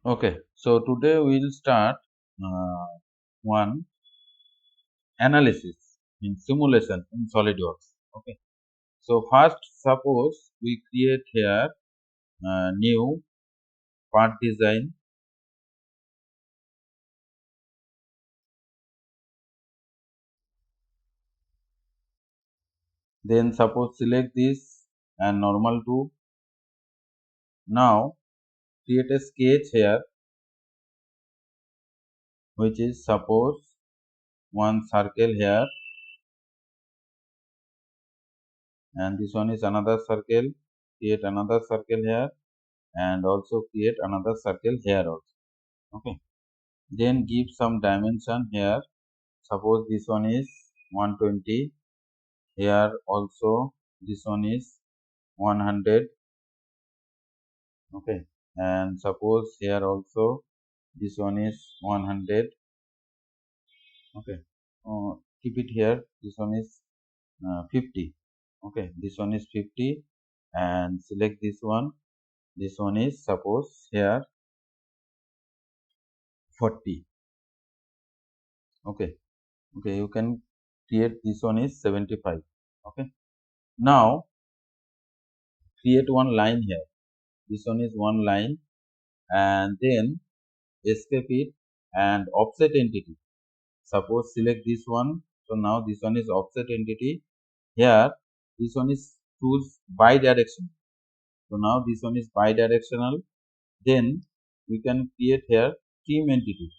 Okay, so today we will start uh, one analysis in simulation in SolidWorks. Okay, so first suppose we create here new part design, then suppose select this and normal to. Now create a sketch here, which is suppose one circle here, and this one is another circle. Create another circle here, and also create another circle here also. Okay, then give some dimension here. Suppose this one is 120, here also this one is 100. Okay, and suppose here also this one is 100. Okay, keep it here, this one is 50. Okay, this one is 50, and select this one. This one is suppose here 40. Okay, okay, you can create this one is 75. Okay, now create one line here. This one is one line, and then escape it and offset entity. Suppose select this one. So now this one is offset entity. Here this one is choose bi-directional. So now this one is bi-directional. Then we can create here trim entity.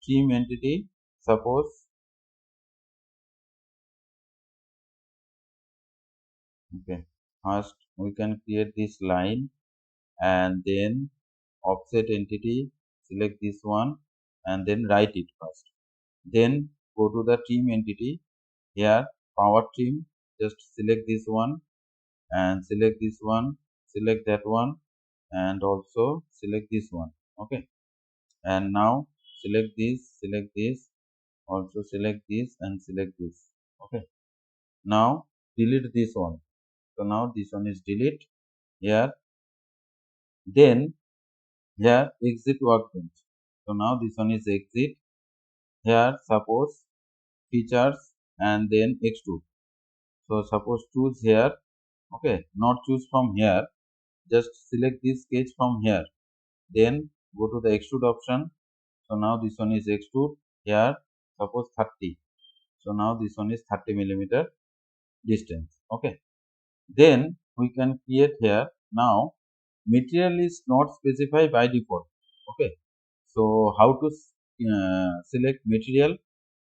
Trim entity. Suppose okay. First we can create this line, and then offset entity. Select this one and then write it first. Then go to the trim entity. Here power trim, just select this one and select this one, select that one, and also select this one. Okay, and now select this, also select this and select this. Okay, now delete this one. So now this one is delete here. Then here exit workbench. So now this one is exit. Here suppose features and then extrude. So suppose choose here. Okay, not choose from here, just select this sketch from here, then go to the extrude option. So now this one is extrude. Here suppose 30. So now this one is 30 millimeter distance. Okay, then we can create here. Now material is not specified by default. Okay, so how to select material?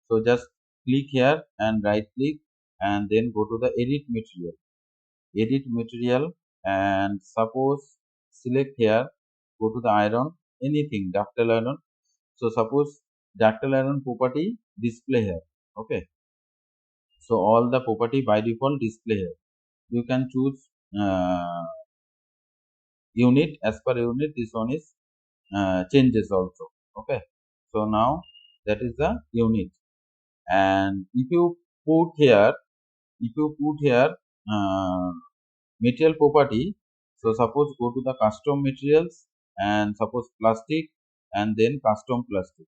So just click here and right click, and then go to the edit material. Edit material, and suppose select here, go to the iron, anything ductile iron. So suppose ductile iron property display here. Okay, so all the property by default display here. You can choose uh, unit. As per unit, this one is changes also. Okay, so now that is the unit. And if you put here, uh, material property. So suppose go to the custom materials, and suppose plastic, and then custom plastic.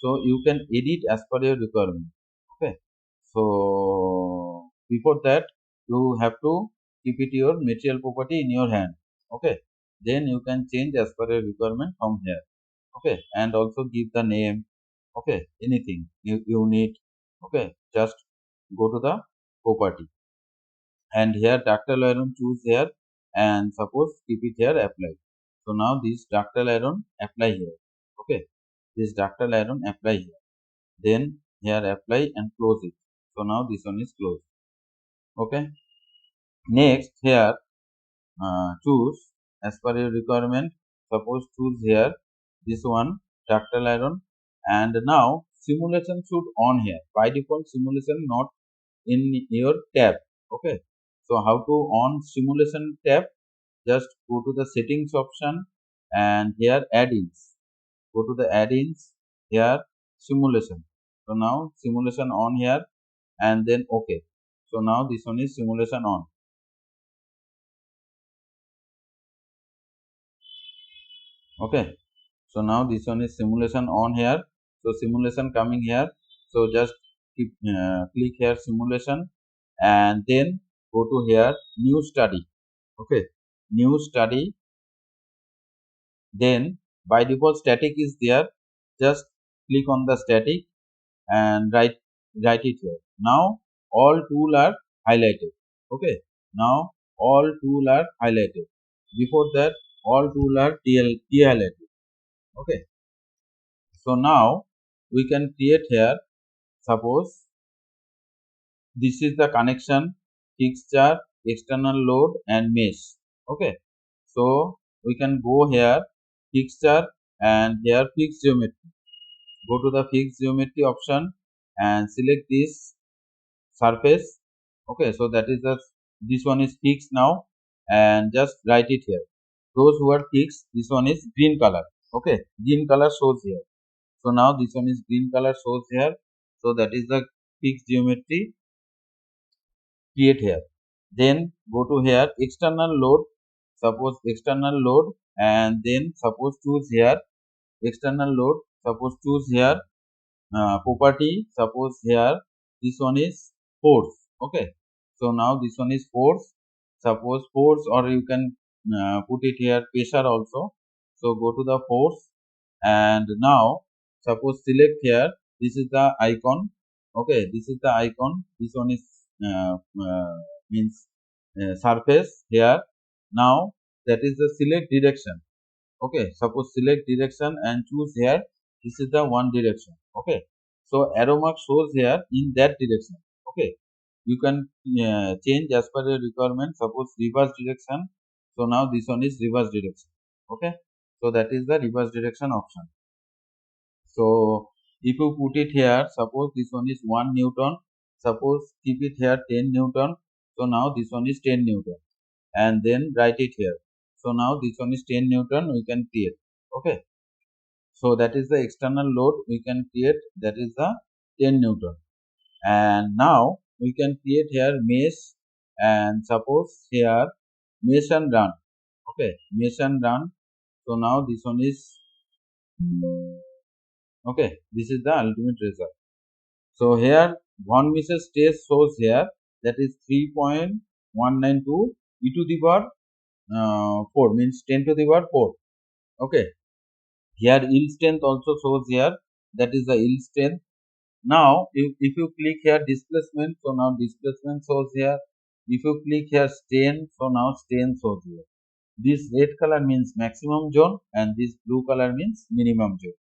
So you can edit as per your requirement. Okay, so before that you have to keep it your material property in your hand. Okay, then you can change as per your requirement from here. Okay, and also give the name. Okay, anything you need. Okay, just go to the property, and here ductile iron choose here, and suppose keep it here apply. So now this ductile iron apply here. Okay, this ductile iron apply here, then here apply and close it. So now this one is closed. Okay, next here choose as per your requirement. Suppose choose here this one ductile iron, and now simulation should on here. By default simulation not in your tab. Okay, so how to on simulation tab? Just go to the settings option, and here add-ins. Go to the add-ins, here simulation. So now simulation on here, and then okay. So now this one is simulation on. Okay, So now this one is simulation on here. So simulation coming here. So just click here simulation, and then go to here new study. Okay, new study. Then by default static is there. Just click on the static and write it here. Now all tool are highlighted. Okay, now all tool are highlighted. Before that all tool are highlighted. Okay, so now we can create here, suppose this is the connection, fixture, external load and mesh. Okay, so we can go here fixture and here fixed geometry. Go to the fixed geometry option and select this surface. Okay, so that is the, this one is fixed now, and just write it here. Those who are fixed, this one is green color. Okay, green color shows here. So now this one is green color shows here. So that is the fixed geometry, create here. Then go to here external load, suppose external load, and then suppose choose here external load, suppose choose here property, suppose here this one is force. Okay, so now this one is force, suppose force, or you can put it here pressure also. So go to the force, and now suppose select here, this is the icon. Okay, this is the icon, this one is uh, uh, means surface here. Now that is the select direction. Okay, suppose select direction and choose here, this is the one direction. Okay, so arrow mark shows here in that direction. Okay, you can change as per your requirement, suppose reverse direction. So now this one is reverse direction. Okay, so that is the reverse direction option. So if you put it here, suppose this one is 1 Newton, suppose keep it here 10 Newton. So now this one is 10 Newton, and then write it here. So now this one is 10 Newton, we can create. Okay, so that is the external load we can create, that is the 10 Newton. And now we can create here mesh, and suppose here mesh and run. Okay, mesh and run. So now this one is, okay, this is the ultimate result. So here von Mises stress shows here, that is 3.192 e to the power 4, means 10 to the power 4. Okay, here yield strength also shows here, that is the yield strength. Now if you click here displacement, so now displacement shows here. If you click here strain, so now strain shows here. This red color means maximum zone and this blue color means minimum zone.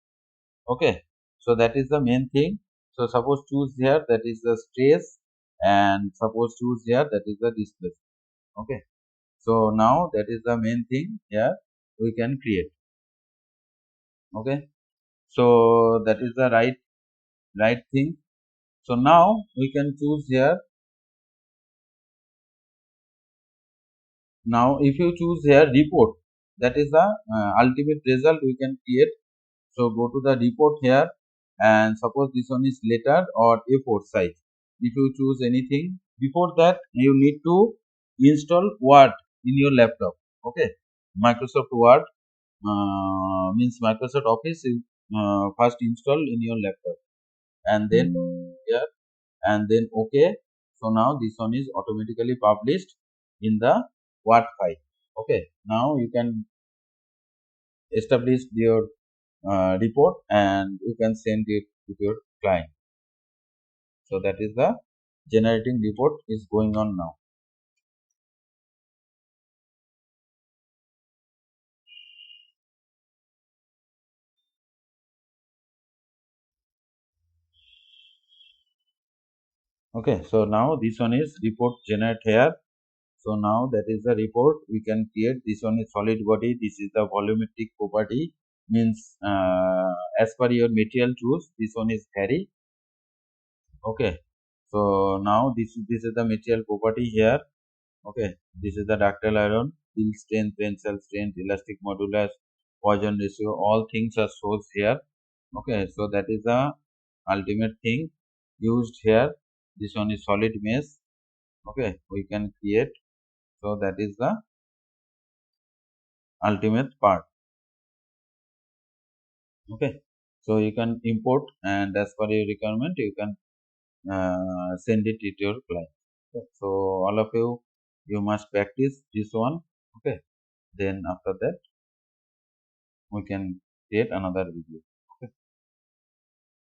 Okay, so that is the main thing. So suppose choose here, that is the stress, and suppose choose here, that is the displacement. Okay, so now that is the main thing here we can create. Okay, so that is the right thing. So now we can choose here. Now if you choose here report, that is the ultimate result we can create. So go to the report here, and suppose this one is letter or A4 size. If you choose anything, before that you need to install Word in your laptop. Okay, Microsoft Word means Microsoft Office is first install in your laptop, and then here, and then okay. So now this one is automatically published in the Word file. Okay, now you can establish your report and you can send it to your client. So that is the generating report is going on now. Okay, so now this one is report generate here. So now that is the report we can create. This one is solid body, this is the volumetric property, means as per your material choose, this one is vary. Okay, so now this is the material property here. Okay, this is the ductile iron, yield strength, tensile strength, elastic modulus, poison ratio, all things are shown here. Okay, so that is the ultimate thing used here. This one is solid mesh. Okay, we can create. So that is the ultimate part. Okay, so you can import, and as per your requirement you can send it to your client. Okay. So all of you must practice this one. Okay, then after that we can create another video.